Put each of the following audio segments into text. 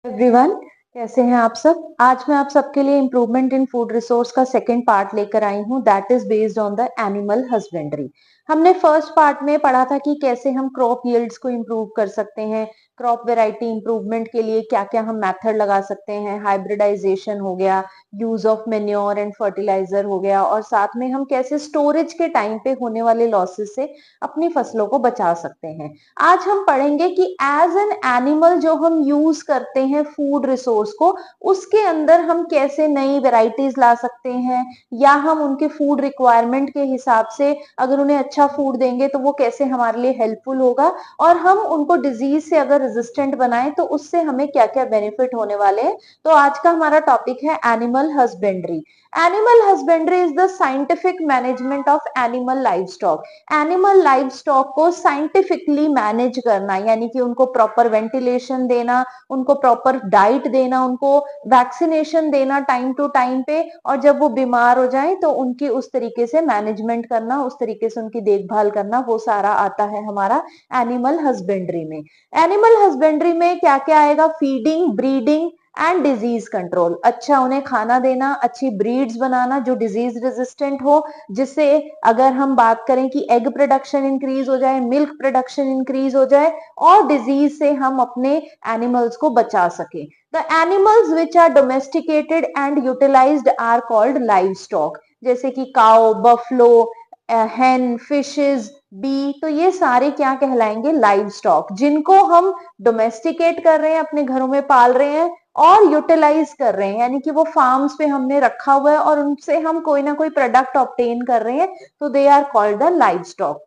Everyone, कैसे हैं आप सब। आज मैं आप सबके लिए इम्प्रूवमेंट इन फूड रिसोर्स का सेकंड पार्ट लेकर आई हूं, that is based on the animal husbandry. हमने फर्स्ट पार्ट में पढ़ा था कि कैसे हम क्रॉप यील्ड्स को इम्प्रूव कर सकते हैं, क्रॉप वेराइटी इम्प्रूवमेंट के लिए क्या क्या हम मेथड लगा सकते हैं, हाइब्रिडाइजेशन हो गया, use of manure and fertiliser हो गया, और साथ में हम कैसे स्टोरेज के टाइम पे होने वाले लॉसेस से अपनी फसलों को बचा सकते हैं। आज हम पढ़ेंगे कि एज एन एनिमल जो हम यूज करते हैं फूड रिसोर्स को, उसके अंदर हम कैसे नई वेराइटीज ला सकते हैं, या हम उनके फूड रिक्वायरमेंट के हिसाब से अगर उन्हें अच्छा फूड देंगे तो वो कैसे हमारे लिए हेल्पफुल होगा, और हम उनको डिजीज से अगर रेजिस्टेंट बनाएं तो उससे हमें क्या क्या बेनिफिट होने वाले हैं। तो आज का हमारा टॉपिक है animal husbandry. Animal husbandry is the scientific management of animal live stock. Animal live stock को साइंटिफिकली मैनेज करना, यानी कि उनको प्रॉपर वेंटिलेशन देना, उनको प्रॉपर डाइट देना, उनको वैक्सीनेशन देना टाइम टू टाइम पे, और जब वो बीमार हो जाए तो उनकी उस तरीके से मैनेजमेंट करना, उस तरीके से उनकी देखभाल करना, वो सारा आता है हमारा एनिमल हस्बेंड्री में। एनिमल हस्बेंड्री में क्या क्या आएगा? Feeding, breeding and disease control. अच्छा उन्हें खाना देना, अच्छी ब्रीड्स बनाना जो डिजीज रेजिस्टेंट हो, जिससे अगर हम बात करें कि एग प्रोडक्शन इंक्रीज हो जाए, मिल्क प्रोडक्शन इंक्रीज हो जाए, और डिजीज से हम अपने एनिमल्स को बचा सके। The animals which are domesticated and utilised are called livestock, जैसे कि cow, buffalo, hen, fishes, bee, तो ये सारे क्या कहलाएंगे? लाइव स्टॉक, जिनको हम डोमेस्टिकेट कर रहे हैं, अपने घरों में पाल रहे हैं और यूटिलाइज कर रहे हैं, यानी कि वो फार्म्स पे हमने रखा हुआ है और उनसे हम कोई ना कोई प्रोडक्ट ऑब्टेन कर रहे हैं, तो they are called the livestock.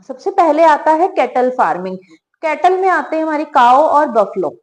सबसे पहले आता है कैटल फार्मिंग। कैटल में आते हैं हमारी काओ और बफलो।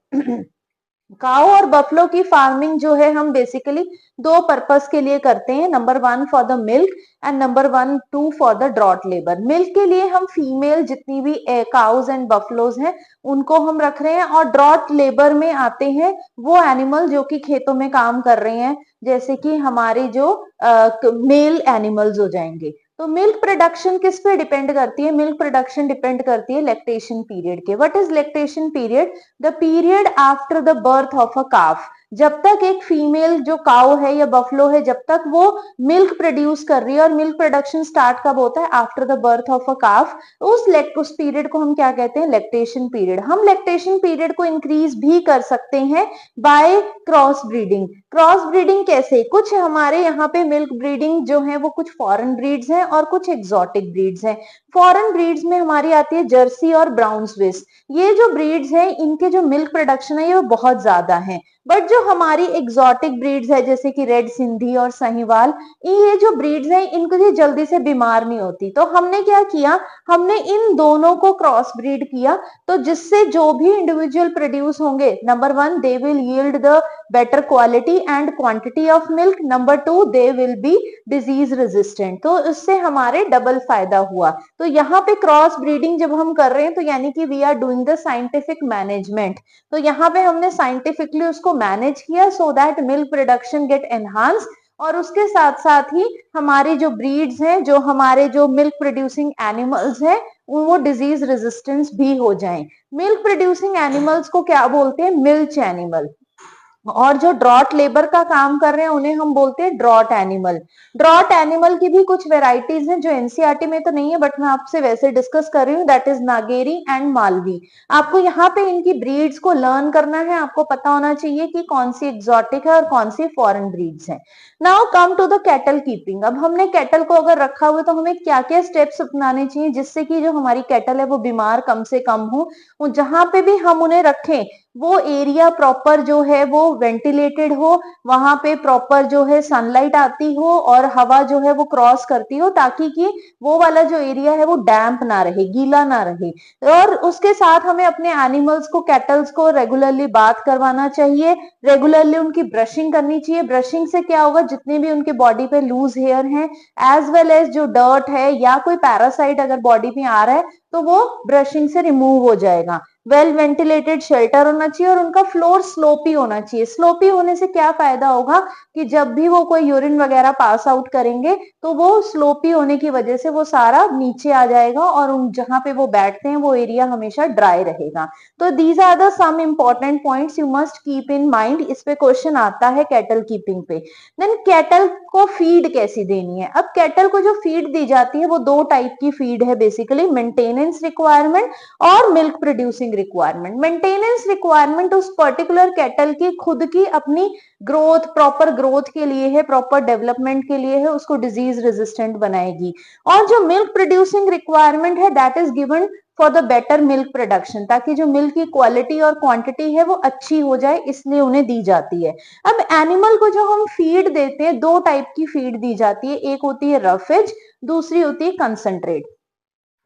काओ और बफलो की फार्मिंग जो है हम बेसिकली दो पर्पस के लिए करते हैं, number 1 for the milk and number 2 for the draught labour. Milk के लिए हम फीमेल जितनी भी काउज एंड बफलोज हैं उनको हम रख रहे हैं, और ड्रॉट लेबर में आते हैं वो एनिमल जो कि खेतों में काम कर रहे हैं, जैसे कि हमारे जो मेल एनिमल्स हो जाएंगे। तो मिल्क प्रोडक्शन किस पे डिपेंड करती है? मिल्क प्रोडक्शन डिपेंड करती है लैक्टेशन पीरियड के। What is lactation period? The period after the birth of a calf. जब तक एक फीमेल जो काउ है या बफलो है, जब तक वो मिल्क प्रोड्यूस कर रही है, और मिल्क प्रोडक्शन स्टार्ट कब होता है? After the birth of a calf. उस पीरियड को हम क्या कहते हैं? Lactation period. हम लैक्टेशन पीरियड को इंक्रीज भी कर सकते हैं by cross breeding. Cross breeding कैसे? कुछ हमारे यहाँ पे मिल्क ब्रीडिंग जो है वो कुछ फॉरेन ब्रीड्स हैं और कुछ एग्जॉटिक ब्रीड्स हैं। फॉरेन ब्रीड्स में हमारी आती है जर्सी और ब्राउन स्विस। ये जो ब्रीड्स हैं इनके जो मिल्क प्रोडक्शन है ये बहुत ज्यादा है, बट जो हमारी एग्जॉटिक ब्रीड्स है जैसे कि रेड सिंधी और सहीवाल, ये जो ब्रीड्स हैं इनको ये जल्दी से बीमार नहीं होती। तो हमने क्या किया? हमने इन दोनों को क्रॉस ब्रीड किया, तो जिससे जो भी इंडिविजुअल प्रोड्यूस होंगे, number 1 they will yield the better quality and quantity of milk, number 2 they will be disease resistant. तो इससे हमारे डबल फायदा हुआ। तो यहाँ पे क्रॉस ब्रीडिंग जब हम कर रहे हैं तो यानी कि we are doing the scientific management. तो यहाँ पे हमने साइंटिफिकली उसको मैनेज किया so that milk production get enhance, और उसके साथ साथ ही हमारी जो ब्रीड्स हैं, जो हमारे जो मिल्क प्रोड्यूसिंग एनिमल्स हैं, वो डिजीज रेजिस्टेंस भी हो जाएं। मिल्क प्रोड्यूसिंग एनिमल्स को क्या बोलते हैं? Milch animal. और जो ड्रॉट लेबर का काम कर रहे हैं उन्हें हम बोलते हैं ड्रॉट एनिमल। ड्रॉट एनिमल की भी कुछ वेराइटीज हैं जो एनसीईआरटी में तो नहीं है, बट मैं आपसे वैसे डिस्कस कर रही हूँ, that is Niagara and Malvi. आपको यहाँ पे इनकी ब्रीड्स को लर्न करना है, आपको पता होना चाहिए कि कौन सी एग्जॉटिक है और कौन सी फॉरेन ब्रीड्स है। Now come to the cattle keeping. अब हमने कैटल को अगर रखा हुआ तो हमें क्या क्या स्टेप्स अपनाने चाहिए जिससे कि जो हमारी कैटल है वो बीमार कम से कम हो। जहां पे भी हम उन्हें रखें वो एरिया प्रॉपर जो है वो वेंटिलेटेड हो, वहां पे प्रॉपर जो है सनलाइट आती हो और हवा जो है वो क्रॉस करती हो, ताकि कि वो वाला जो एरिया है वो डैम्प ना रहे, गीला ना रहे। और उसके साथ हमें अपने एनिमल्स को, कैटल्स को रेगुलरली बाथ करवाना चाहिए, रेगुलरली उनकी ब्रशिंग करनी चाहिए। ब्रशिंग से क्या होगा? जितने भी उनके बॉडी पे लूज हेयर हैं एज वेल एज जो डर्ट है या कोई पैरासाइट अगर बॉडी में आ रहा है तो वो ब्रशिंग से रिमूव हो जाएगा। वेल वेंटिलेटेड शेल्टर होना चाहिए और उनका फ्लोर स्लोपी होना चाहिए। स्लोपी होने से क्या फायदा होगा कि जब भी वो कोई यूरिन वगैरह पास आउट करेंगे तो वो स्लोपी होने की वजह से वो सारा नीचे आ जाएगा और उन जहां पे वो बैठते हैं वो एरिया हमेशा ड्राई रहेगा। तो these are the some important points you must keep in mind. इस पे क्वेश्चन आता है कैटल कीपिंग पे। देन कैटल को फीड कैसी देनी है। अब कैटल को जो फीड दी जाती है वो दो टाइप की फीड है बेसिकली, मेंटेनेंस रिक्वायरमेंट और milk producing requirement. Maintenance requirement उस पर्टिकुलर कैटल की खुद की अपनी ग्रोथ, प्रॉपर ग्रोथ के लिए है, प्रॉपर डेवलपमेंट के लिए है, उसको डिजीज रेजिस्टेंट बनाएगी। और जो मिल्क प्रोड्यूसिंग रिक्वायरमेंट है that is given for the better milk production, ताकि जो मिल्क की क्वालिटी और क्वांटिटी है वो अच्छी हो जाए, इसलिए उन्हें दी जाती है। अब एनिमल को जो हम फीड देते हैं, दो टाइप की फीड दी जाती है, एक होती है रफेज, दूसरी होती है कंसंट्रेट।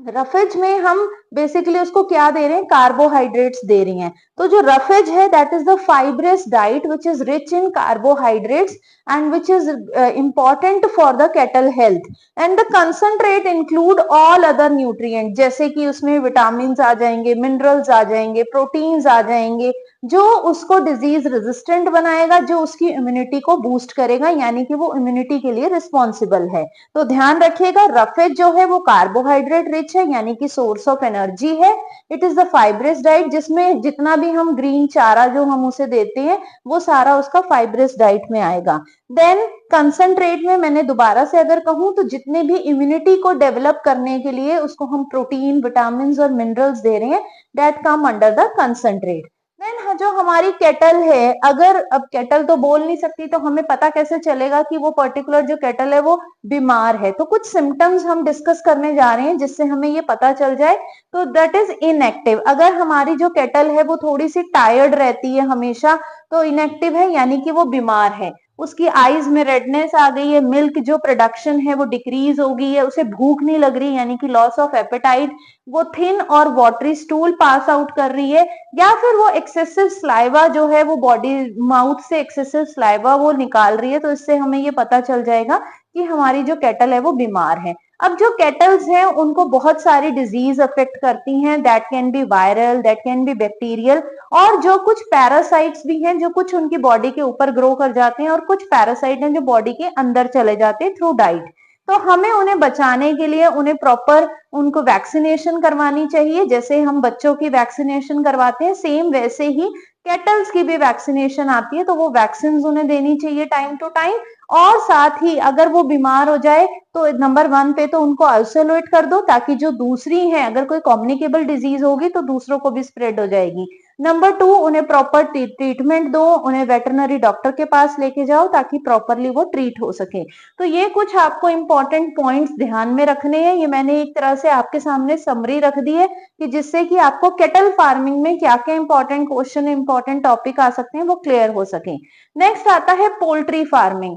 रफेज में हम बेसिकली उसको क्या दे रहे हैं, कार्बोहाइड्रेट्स दे रही हैं। तो जो रफेज है that is the fibrous diet which is rich in carbohydrates and which is important for the cattle health. And the concentrate include all other nutrient, जैसे कि उसमें विटामिन आ जाएंगे, मिनरल्स आ जाएंगे, प्रोटीन्स आ जाएंगे, जो उसको डिजीज रेजिस्टेंट बनाएगा, जो उसकी इम्यूनिटी को बूस्ट करेगा, यानी कि वो इम्यूनिटी के लिए रिस्पॉन्सिबल है। तो ध्यान रखिएगा, रफेज जो है वो कार्बोहाइड्रेट रिच है, यानी कि सोर्स ऑफ एनर्जी है। It is the fibrous diet, जिसमें जितना भी हम ग्रीन चारा जो हम उसे देते हैं वो सारा उसका फाइब्रस डाइट में आएगा। देन कंसंट्रेट में मैंने दोबारा से अगर कहूं तो जितने भी इम्यूनिटी को डेवलप करने के लिए उसको हम प्रोटीन, विटामिन और मिनरल्स दे रहे हैं, that come under the concentrate. Then जो हमारी केटल है, अगर अब केटल तो बोल नहीं सकती तो हमें पता कैसे चलेगा कि वो पर्टिकुलर जो केटल है वो बीमार है। तो कुछ सिम्टम्स हम डिस्कस करने जा रहे हैं जिससे हमें ये पता चल जाए। तो दैट इज इनएक्टिव। अगर हमारी जो केटल है वो थोड़ी सी टायर्ड रहती है हमेशा, तो इनएक्टिव है, यानी कि वो बीमार है। उसकी आईज में रेडनेस आ गई है, मिल्क जो प्रोडक्शन है वो डिक्रीज हो गई है, उसे भूख नहीं लग रही यानी कि लॉस ऑफ एपेटाइट, वो थिन और वाटरी स्टूल पास आउट कर रही है, या फिर वो एक्सेसिव स्लाइवा जो है वो बॉडी माउथ से एक्सेसिव स्लाइवा वो निकाल रही है। तो इससे हमें ये पता चल जाएगा कि हमारी जो केटल है वो बीमार है। अब जो केटल्स हैं उनको बहुत सारी डिजीज अफेक्ट करती हैं, that can be viral, that can be bacterial, और जो कुछ पैरासाइट्स भी हैं जो कुछ उनकी बॉडी के ऊपर ग्रो कर जाते हैं, और कुछ पैरासाइट हैं जो बॉडी के अंदर चले जाते हैं थ्रू डाइट। तो हमें उन्हें बचाने के लिए उन्हें प्रॉपर उनको वैक्सीनेशन करवानी चाहिए। जैसे हम बच्चों की वैक्सीनेशन करवाते हैं, सेम वैसे ही केटल्स की भी वैक्सीनेशन आती है, तो वो वैक्सीन उन्हें देनी चाहिए टाइम टू टाइम। और साथ ही अगर वो बीमार हो जाए तो नंबर 1 पे तो उनको आइसोलेट कर दो, ताकि जो दूसरी है अगर कोई कम्युनिकेबल डिजीज होगी तो दूसरों को भी स्प्रेड हो जाएगी। नंबर 2, उन्हें प्रॉपर ट्रीटमेंट दो, उन्हें वेटरनरी डॉक्टर के पास लेके जाओ ताकि प्रॉपरली वो ट्रीट हो सके। तो ये कुछ आपको इंपॉर्टेंट पॉइंट्स ध्यान में रखने हैं। ये मैंने एक तरह से आपके सामने समरी रख दी है कि जिससे कि आपको केटल फार्मिंग में क्या क्या इंपॉर्टेंट क्वेश्चन, इंपॉर्टेंट टॉपिक आ सकते हैं वो क्लियर हो सके। नेक्स्ट आता है पोल्ट्री फार्मिंग।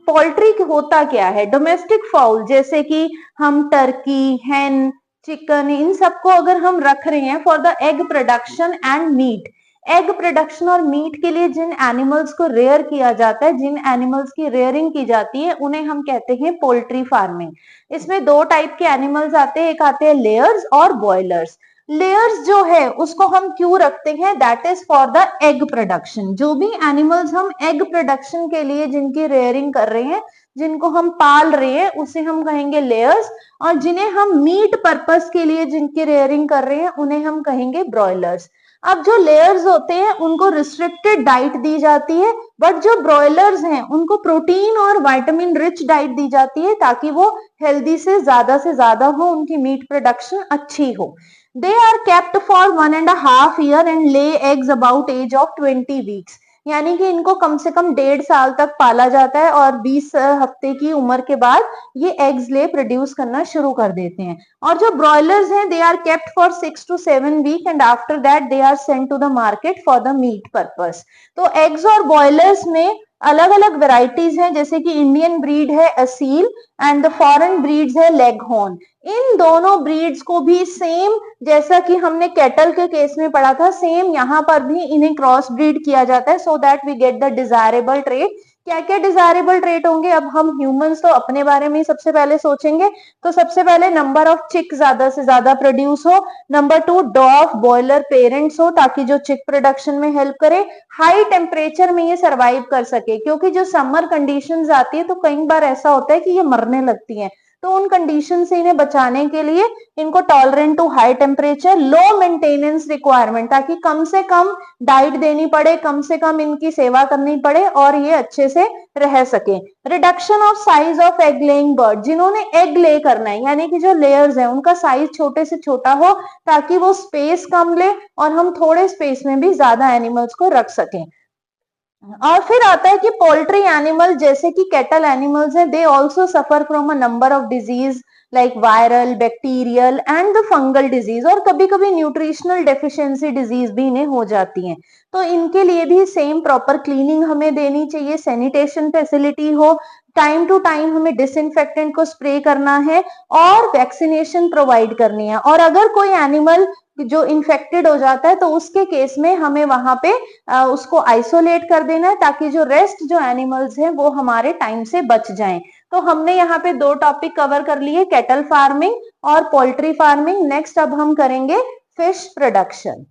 पोल्ट्री होता क्या है, डोमेस्टिक फाउल, जैसे कि हम टर्की, हेन, चिकन, इन सबको अगर हम रख रहे हैं for the egg production and meat, egg production और मीट के लिए जिन एनिमल्स को रेयर किया जाता है, जिन एनिमल्स की रेयरिंग की जाती है, उन्हें हम कहते हैं पोल्ट्री फार्मिंग। इसमें दो टाइप के एनिमल्स आते हैं, एक आते हैं लेयर्स और बॉयलर्स। लेयर्स जो है उसको हम क्यों रखते हैं, that is for the egg production. जो भी एनिमल्स हम एग प्रोडक्शन के लिए जिनकी रेयरिंग कर रहे हैं, जिनको हम पाल रहे हैं, उसे हम कहेंगे लेयर्स, और जिन्हें हम मीट पर्पस के लिए जिनकी रेयरिंग कर रहे हैं उन्हें हम कहेंगे ब्रॉयलर्स। अब जो लेयर्स होते हैं उनको रिस्ट्रिक्टेड डाइट दी जाती है, बट जो ब्रॉयलर्स हैं उनको प्रोटीन और विटामिन रिच डाइट दी जाती है ताकि वो हेल्दी से ज्यादा हो, उनकी मीट प्रोडक्शन अच्छी हो। They are kept for 1.5 year and lay eggs about age of 20 weeks. यानी कि इनको कम से कम 1.5 साल तक पाला जाता है और 20 हफ्ते की उम्र के बाद ये एग्स ले प्रोड्यूस करना शुरू कर देते हैं। और जो ब्रॉयलर्स हैं they are kept for 6 to 7 week and after that they are sent to the market for the meat purpose. तो एग्स और ब्रॉयलर्स में अलग अलग वेराइटीज हैं, जैसे कि इंडियन ब्रीड है Aseel and the foreign breeds है लेगहॉर्न। इन दोनों ब्रीड्स को भी सेम, जैसा कि हमने कैटल के केस में पढ़ा था, सेम यहाँ पर भी इन्हें क्रॉस ब्रीड किया जाता है so that we get the desirable trait क्या क्या डिजायरेबल ट्रेट होंगे? अब हम ह्यूमंस तो अपने बारे में ही सबसे पहले सोचेंगे, तो सबसे पहले नंबर ऑफ चिक ज्यादा से ज्यादा प्रोड्यूस हो, नंबर 2 डॉफ बॉयलर पेरेंट्स हो ताकि जो चिक प्रोडक्शन में हेल्प करे, हाई टेम्परेचर में ये सरवाइव कर सके, क्योंकि जो समर कंडीशंस आती है तो कई बार ऐसा होता है कि ये मरने लगती हैं, तो उन कंडीशन से इन्हें बचाने के लिए इनको tolerant to high temperature, low maintenance requirement, ताकि कम से कम डाइट देनी पड़े, कम से कम इनकी सेवा करनी पड़े और ये अच्छे से रह सके। Reduction of size of egg laying bird, जिन्होंने एग ले करना है यानी कि जो लेयर्स है उनका साइज छोटे से छोटा हो ताकि वो स्पेस कम ले और हम थोड़े स्पेस में भी ज्यादा एनिमल्स को रख सकें। और फिर आता है कि पोल्ट्री एनिमल जैसे कि कैटल एनिमल्स हैं, they also suffer from a number of disease like viral, bacterial and the fungal disease, और कभी कभी न्यूट्रिशनल डेफिशिएंसी डिजीज भी इन्हें हो जाती हैं, तो इनके लिए भी सेम प्रॉपर क्लीनिंग हमें देनी चाहिए, सैनिटेशन फैसिलिटी हो, टाइम टू टाइम हमें डिसइंफेक्टेंट को स्प्रे करना है और वैक्सीनेशन प्रोवाइड करनी है। और अगर कोई एनिमल जो इन्फेक्टेड हो जाता है तो उसके केस में हमें वहां पे उसको आइसोलेट कर देना है ताकि जो रेस्ट जो एनिमल्स हैं वो हमारे टाइम से बच जाएं। तो हमने यहाँ पे 2 टॉपिक कवर कर लिए, कैटल फार्मिंग और पोल्ट्री फार्मिंग। नेक्स्ट अब हम करेंगे फिश प्रोडक्शन।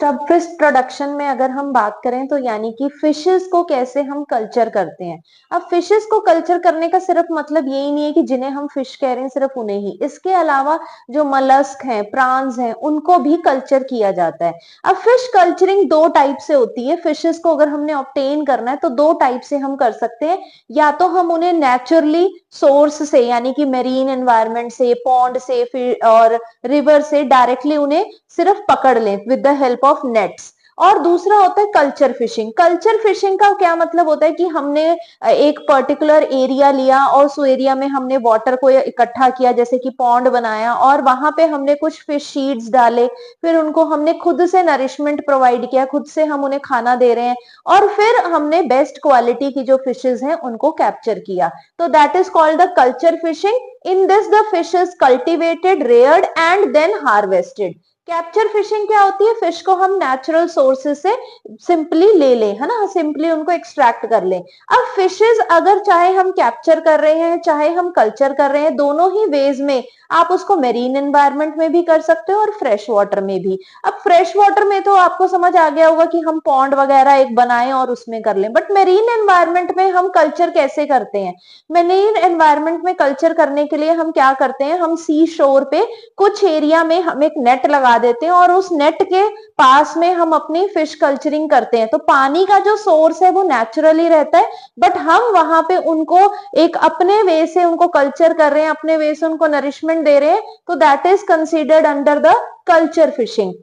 अब फिश प्रोडक्शन में अगर हम बात करें तो यानी कि फिशेस को कैसे हम कल्चर करते हैं। अब फिशेस को कल्चर करने का सिर्फ मतलब यही नहीं है कि जिन्हें हम फिश कह रहे हैं सिर्फ उन्हें ही, इसके अलावा जो मलस्क हैं, प्रांस हैं, उनको भी कल्चर किया जाता है। अब फिश कल्चरिंग 2 टाइप से होती है। फिशेस को अगर हमने ऑब्टेन करना है तो 2 टाइप से हम कर सकते हैं, या तो हम उन्हें नेचुरली सोर्स से यानी कि मेरीन एनवायरनमेंट से, पॉन्ड से और रिवर से डायरेक्टली उन्हें सिर्फ पकड़ लें with the help of nets. और दूसरा होता है कल्चर फिशिंग। कल्चर फिशिंग का क्या मतलब होता है कि हमने एक पर्टिकुलर एरिया लिया और उस एरिया में हमने वाटर को इकट्ठा किया, जैसे कि पॉन्ड बनाया, और वहां पे हमने कुछ फिश सीड्स डाले, फिर उनको हमने खुद से नरिशमेंट प्रोवाइड किया, खुद से हम उन्हें खाना दे रहे हैं, और फिर हमने बेस्ट क्वालिटी की जो फिशेज हैं उनको कैप्चर किया, तो that is called the culture fishing. In this the fish is cultivated, reared and then harvested. Capture fishing क्या होती है? फिश को हम नेचुरल सोर्सेज से सिंपली ले लें, है ना, सिंपली उनको एक्सट्रैक्ट कर लें। अब फिशेज अगर चाहे हम कैप्चर कर रहे हैं चाहे हम कल्चर कर रहे हैं, दोनों ही वेज में आप उसको मेरीन एनवायरनमेंट में भी कर सकते हो और फ्रेश वाटर में भी। अब फ्रेश वाटर में तो आपको समझ आ गया होगा कि हम पॉन्ड वगैरह एक बनाएं और उसमें कर लें, बट मेरीन एनवायरनमेंट में हम कल्चर कैसे करते हैं? मेरीन एनवायरनमेंट में कल्चर करने के लिए हम क्या करते हैं, हम सी शोर पे कुछ एरिया में हम एक नेट लगा देते हैं और उस नेट के पास में हम अपनी फिश कल्चरिंग करते हैं। तो पानी का जो सोर्स है वो नेचुरली रहता है, बट हम वहां पे उनको एक अपने वे से उनको कल्चर कर रहे हैं, अपने वे से उनको नरिशमेंट दे रहे हैं, तो that is considered under the culture fishing.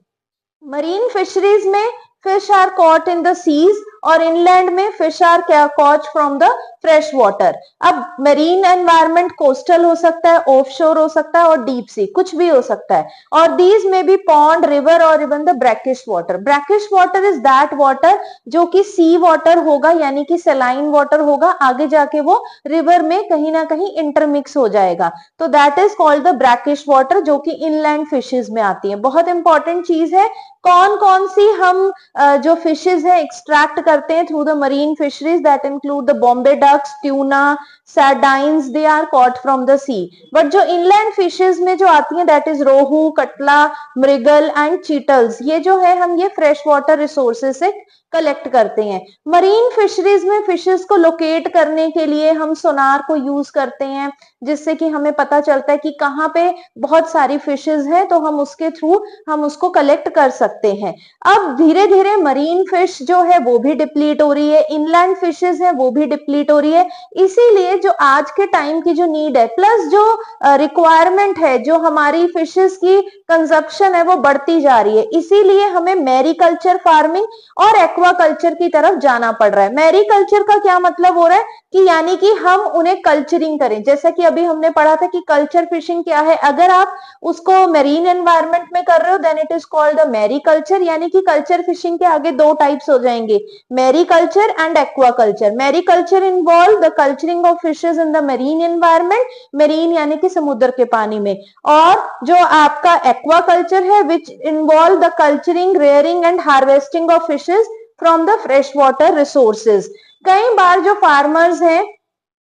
Marine fisheries में fish are caught in the seas और इनलैंड में fish are caught from the fresh water. अब मरीन एनवायरनमेंट कोस्टल हो सकता है, ऑफ शोर हो सकता है और डीप सी, कुछ भी हो सकता है। और दीज में बी पॉन्ड, रिवर और even the brackish water. Brackish water is that water जो कि सी वाटर होगा यानी कि सेलाइन वाटर होगा, आगे जाके वो रिवर में कहीं ना कहीं इंटरमिक्स हो जाएगा, तो that is called the brackish water, जो कि इनलैंड फिशेज में आती है। बहुत इंपॉर्टेंट चीज है, कौन कौन सी हम जो फिशेज है एक्सट्रैक्ट करते हैं through the marine fisheries, that include the Bombay ducks, tuna, sardines, they are caught from the sea. But जो इनलैंड फिशेज में जो आती हैं that is rohu, catla, mrigal and chitals, ये जो है हम ये फ्रेश वाटर रिसोर्सेज से कलेक्ट करते हैं। मरीन फिशरीज में फिशेस को लोकेट करने के लिए हम सोनार को यूज करते हैं, जिससे कि हमें पता चलता है कि कहाँ पे बहुत सारी फिशेस हैं, तो हम उसके थ्रू हम उसको कलेक्ट कर सकते हैं। अब धीरे धीरे मरीन फिश जो है वो भी डिप्लीट हो रही है, इनलैंड फिशेस है वो भी डिप्लीट हो रही है, इसीलिए जो आज के टाइम की जो नीड है प्लस जो रिक्वायरमेंट है, जो हमारी फिशेस की कंजप्शन है वो बढ़ती जा रही है, इसीलिए हमें मैरीकल्चर फार्मिंग और एक्वाकल्चर की तरफ जाना पड़ रहा है। मैरीकल्चर का क्या मतलब हो रहा है कि यानी कि हम उन्हें कल्चरिंग करें, जैसा कि अभी हमने पढ़ा था कि कल्चर फिशिंग क्या है, अगर आप उसको मेरीन एनवायरनमेंट में कर रहे हो then it is called the mariculture, यानी कि कल्चर फिशिंग के आगे 2 टाइप्स हो जाएंगे, mariculture and aquaculture. Mariculture involve the culturing of fishes in the marine environment, marine यानी कि समुद्र के पानी में, और जो आपका एक्वाकल्चर है which involve the culturing, rearing and harvesting of fishes from the fresh water resources. कई बार जो फार्मर्स हैं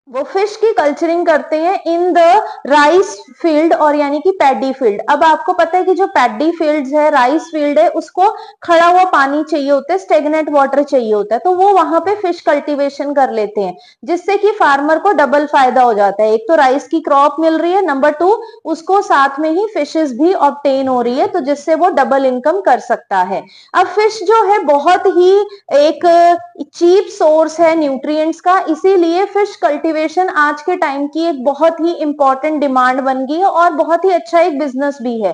वो फिश की कल्चरिंग करते हैं इन द राइस फील्ड और यानी कि पैडी फील्ड। अब आपको पता है कि जो पैडी फील्ड्स है, राइस फील्ड है, उसको खड़ा हुआ पानी चाहिए होता है, स्टेगनेट वाटर चाहिए होता है, तो वो वहां पे फिश कल्टीवेशन कर लेते हैं, जिससे कि फार्मर को डबल फायदा हो जाता है। एक तो राइस की क्रॉप मिल रही है, नंबर 2 उसको साथ में ही फिशेस भी ऑब्टेन हो रही है, तो जिससे वो डबल इनकम कर सकता है। अब फिश जो है बहुत ही एक चीप सोर्स है न्यूट्रिएंट्स का, इसीलिए फिश कल्टीवेशन आज के टाइम की एक बहुत ही इंपॉर्टेंट डिमांड बन गई है और बहुत ही अच्छा एक बिजनेस भी है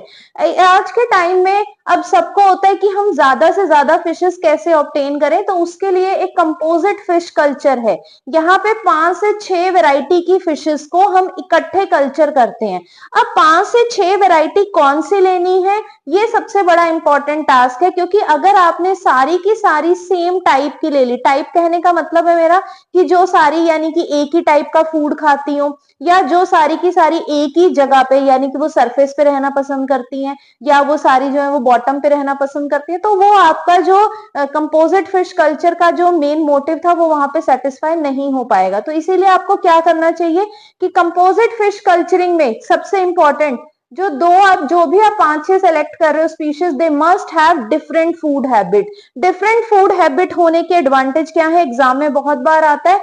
आज के टाइम में। अब सबको होता है कि हम ज्यादा से ज्यादा फिशेस कैसे ऑब्टेन करें, तो उसके लिए एक कंपोजिट फिश कल्चर है। यहाँ पे 5 से 6 वैरायटी की फिशेस को हम इकट्ठे कल्चर करते हैं। अब 5 से 6 वैरायटी कौन सी लेनी है, ये सबसे बड़ा इंपॉर्टेंट टास्क है, क्योंकि अगर आपने सारी की सारी सेम टाइप की ले ली, टाइप कहने का मतलब है मेरा कि जो सारी यानी कि एक ही टाइप का फूड खाती हो, या जो सारी की सारी एक ही जगह पे यानी कि वो सरफेस पे रहना पसंद करती हैं, या वो सारी जो है वो बॉटम पे रहना पसंद करती है, तो वो आपका जो कंपोजिट फिश कल्चर का जो मेन मोटिव था वो वहां पे सेटिस्फाई नहीं हो पाएगा। तो इसीलिए आपको क्या करना चाहिए कि कंपोजिट फिश कल्चरिंग में सबसे इंपॉर्टेंट जो दो आप जो भी आप 5-6 सेलेक्ट कर रहे हो species, they must have different food habit. Different food habit होने के एडवांटेज क्या है, एग्जाम में बहुत बार आता है,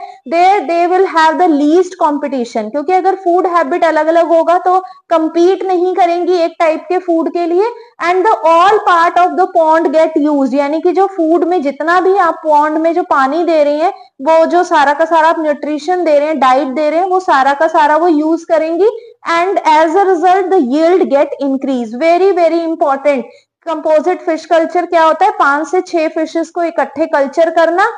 they will have the least competition, क्योंकि अगर फूड हैबिट अलग अलग होगा तो कंपीट नहीं करेंगी एक टाइप के फूड के लिए। And the all part of the pond get use, यानी कि जो फूड में जितना भी आप पॉन्ड में जो पानी दे रहे हैं, वो जो सारा का सारा आप न्यूट्रिशन दे रहे हैं, डाइट दे रहे हैं, वो सारा का सारा वो यूज करेंगी, and as a result the yield get increase। very very important, composite fish culture क्या होता है, 5 से 6 फिशेस को इकट्ठे कल्चर करना।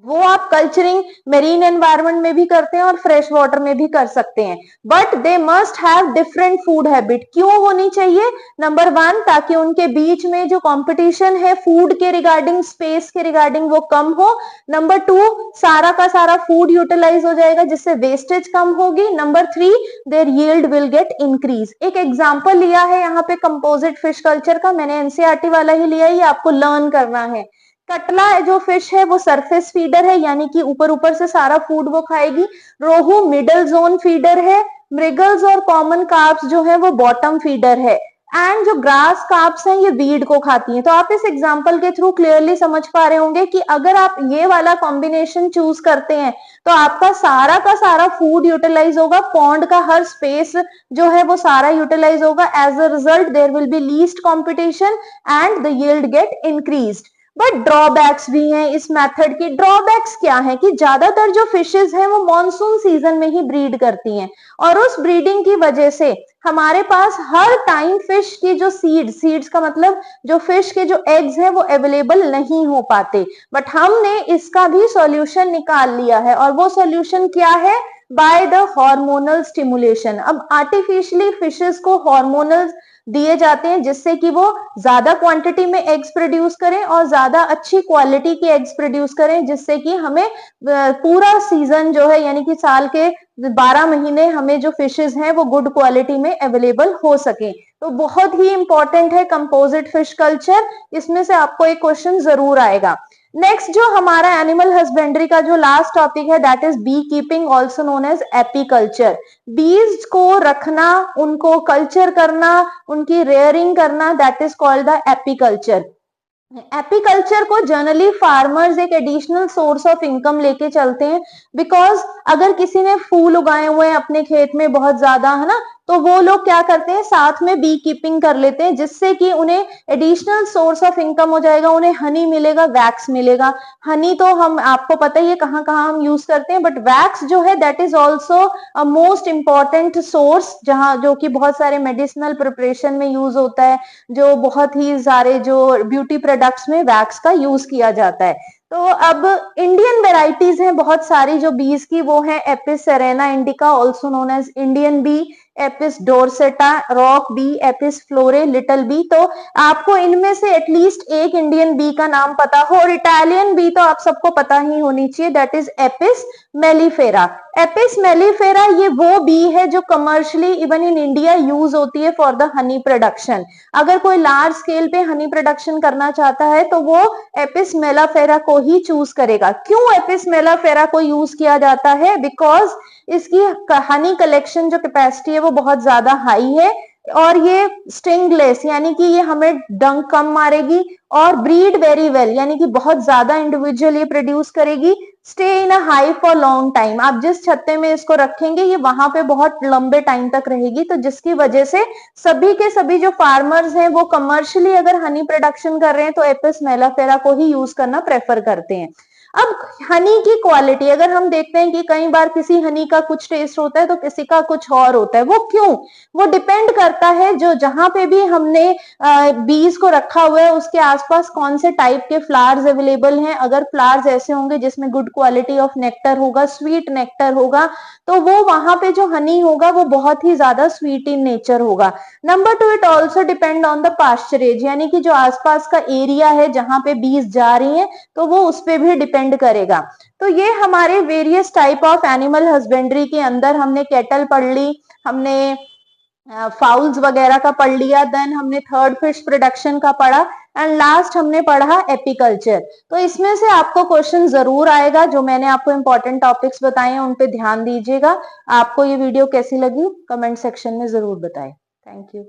वो आप कल्चरिंग मेरीन एनवायरनमेंट में भी करते हैं और फ्रेश वाटर में भी कर सकते हैं, but they must have different food habit. क्यों होनी चाहिए, नंबर 1 ताकि उनके बीच में जो कंपटीशन है फूड के रिगार्डिंग, स्पेस के रिगार्डिंग, वो कम हो। नंबर 2 सारा का सारा फूड यूटिलाइज हो जाएगा जिससे वेस्टेज कम होगी। Number 3 their yield will get increase. एक एग्जांपल लिया है यहाँ पे कंपोजिट फिश कल्चर का, मैंने एनसीईआरटी वाला ही लिया है, ये आपको लर्न करना है। कटला जो फिश है वो सरफेस फीडर है, यानी कि ऊपर ऊपर से सारा फूड वो खाएगी। रोहू मिडल जोन फीडर है। मृगल्स और कॉमन कार्प्स जो है वो बॉटम फीडर है। एंड जो ग्रास कार्प्स हैं ये वीड को खाती हैं। तो आप इस एग्जांपल के थ्रू क्लियरली समझ पा रहे होंगे कि अगर आप ये वाला कॉम्बिनेशन चूज करते हैं तो आपका सारा का सारा फूड यूटिलाइज होगा, पॉन्ड का हर स्पेस जो है वो सारा यूटिलाइज होगा। As a result there will be least competition and the yield get increased. But drawbacks भी हैं इस मेथड की। ड्रॉबैक्स क्या है कि ज्यादातर जो फिशेस हैं वो मॉनसून सीजन में ही ब्रीड करती हैं, और उस ब्रीडिंग की वजह से हमारे पास हर टाइम फिश की जो सीड्स का मतलब जो फिश के जो एग्स हैं वो अवेलेबल नहीं हो पाते। बट हमने इसका भी सॉल्यूशन निकाल लिया है, और वो सॉल्यूशन क्या है, बाय द हार्मोनल स्टिमुलेशन। अब आर्टिफिशियली फिशेस को हार्मोनल दिए जाते हैं जिससे कि वो ज्यादा क्वांटिटी में एग्स प्रोड्यूस करें और ज्यादा अच्छी क्वालिटी के एग्स प्रोड्यूस करें, जिससे कि हमें पूरा सीजन जो है यानी कि साल के 12 महीने हमें जो फिशेस हैं वो गुड क्वालिटी में अवेलेबल हो सके। तो बहुत ही इंपॉर्टेंट है कंपोजिट फिश कल्चर, इसमें से आपको एक क्वेश्चन जरूर आएगा। नेक्स्ट जो हमारा एनिमल हस्बेंड्री का जो लास्ट टॉपिक है that is bee keeping, also known as apiculture. Bees को रखना, उनको कल्चर करना, उनकी रेयरिंग करना, that is called the apiculture. Apiculture को जनरली फार्मर्स एक एडिशनल सोर्स ऑफ इनकम लेके चलते हैं, बिकॉज अगर किसी ने फूल उगाए हुए हैं अपने खेत में बहुत ज्यादा, है ना, तो वो लोग क्या करते हैं साथ में बी कीपिंग कर लेते हैं, जिससे कि उन्हें एडिशनल सोर्स ऑफ इनकम हो जाएगा, उन्हें हनी मिलेगा, वैक्स मिलेगा। हनी तो हम आपको पता ही है कहाँ कहाँ हम यूज करते हैं, बट वैक्स जो है that is also a most important source, जहाँ जो कि बहुत सारे मेडिसिनल प्रिपरेशन में यूज होता है, जो बहुत ही सारे जो ब्यूटी प्रोडक्ट्स में वैक्स का यूज किया जाता है। तो अब इंडियन वेराइटीज हैं बहुत सारी जो बीज की, वो है Apis cerana indica, also known as Indian bee, Apis dorsata, rock bee, Apis florea, little bee. तो आपको इनमें से एटलीस्ट एक इंडियन बी का नाम पता हो, और इटालियन बी तो आप सबको पता ही होनी चाहिए, that is Apis mellifera. Apis mellifera ये वो बी है जो commercially even in India use होती है फॉर द हनी प्रोडक्शन। अगर कोई लार्ज स्केल पे हनी प्रोडक्शन करना चाहता है तो वो एपिस मेलिफेरा को ही चूज करेगा। क्यों एपिस मेलिफेरा को यूज किया जाता है? बिकॉज इसकी हनी कलेक्शन जो कैपेसिटी है वो बहुत ज्यादा हाई है, और ये स्टिंगलेस यानी कि ये हमें डंक कम मारेगी, और ब्रीड वेरी वेल यानी कि बहुत ज्यादा इंडिविजुअल ये प्रोड्यूस करेगी। Stay in a high for long time, आप जिस छत्ते में इसको रखेंगे ये वहां पे बहुत लंबे टाइम तक रहेगी। तो जिसकी वजह से सभी के सभी जो फार्मर्स हैं वो कमर्शियली अगर हनी प्रोडक्शन कर रहे हैं तो एपिस मेलिफेरा को ही यूज करना प्रेफर करते हैं। अब हनी की क्वालिटी अगर हम देखते हैं कि कई बार किसी हनी का कुछ टेस्ट होता है तो किसी का कुछ और होता है, वो क्यों? वो डिपेंड करता है जो जहां पे भी हमने बीज को रखा हुआ है उसके आसपास कौन से टाइप के फ्लावर्स अवेलेबल हैं। अगर फ्लावर्स ऐसे होंगे जिसमें गुड क्वालिटी ऑफ नेक्टर होगा, स्वीट नेक्टर होगा, तो वो वहां पे जो हनी होगा वो बहुत ही ज्यादा स्वीट इन नेचर होगा। Number 2, it also depend on the pasturage, यानी कि जो आसपास का एरिया है जहां पे बीज जा रही है तो वो उस पर भी डिपेंड करेगा। तो ये हमारे various type of animal husbandry के अंदर हमने कैटल पढ़ ली, हमने फाउल्स वगैरह का पढ़ लिया, देन हमने थर्ड फिश प्रोडक्शन का पढ़ा, एंड लास्ट हमने पढ़ा एपीकल्चर। तो इसमें से आपको क्वेश्चन जरूर आएगा, जो मैंने आपको इंपॉर्टेंट टॉपिक्स बताए हैं उन पे ध्यान दीजिएगा। आपको ये वीडियो कैसी लगी कमेंट सेक्शन में जरूर बताएं। Thank you.